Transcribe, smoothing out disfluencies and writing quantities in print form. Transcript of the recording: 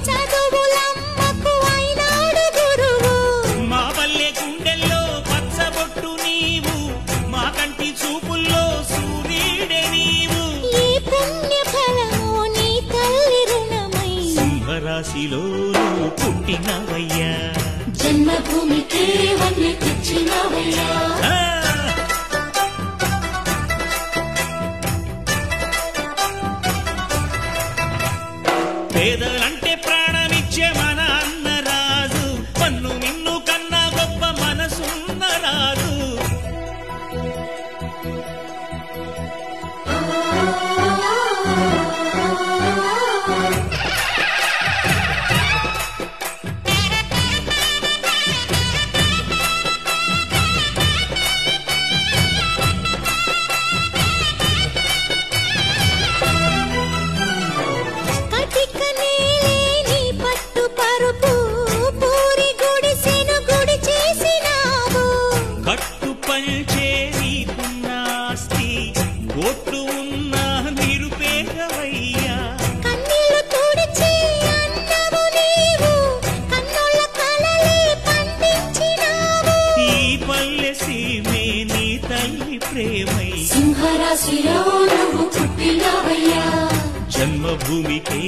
చదువులమ్మకు అయినాడు గురువు మా పల్లె గుండెల్లో పచ్చబొట్టు నీవు మా కంటి చూపుల్లో సూర్యుడే నీవు ఈ పుణ్య ఫలము నీ తల్లి రుణమై సింహరాశిలో నువ్వు పుట్టినవయ్యా జన్మభూమికే వన్నె తెచ్చినవయ్యా పేదలంటే ప్రాణమిచ్చే మన అన్నరాజు పన్ను మిన్ను కన్నా గొప్ప మనసున్న రాజు కట్టు పంచే నీకున్న ఆస్తి కోట్లు ఉన్న నిరుపేదవయ్యా కన్నీళ్లు తుడిచి అన్నము నీవు కన్నుల కలలే పండించినావు ఈ పల్లె సీమే నీ తల్లి ప్రేమై సింహరాశిలో నువ్వు పుట్టినవయ్యా జన్మభూమికే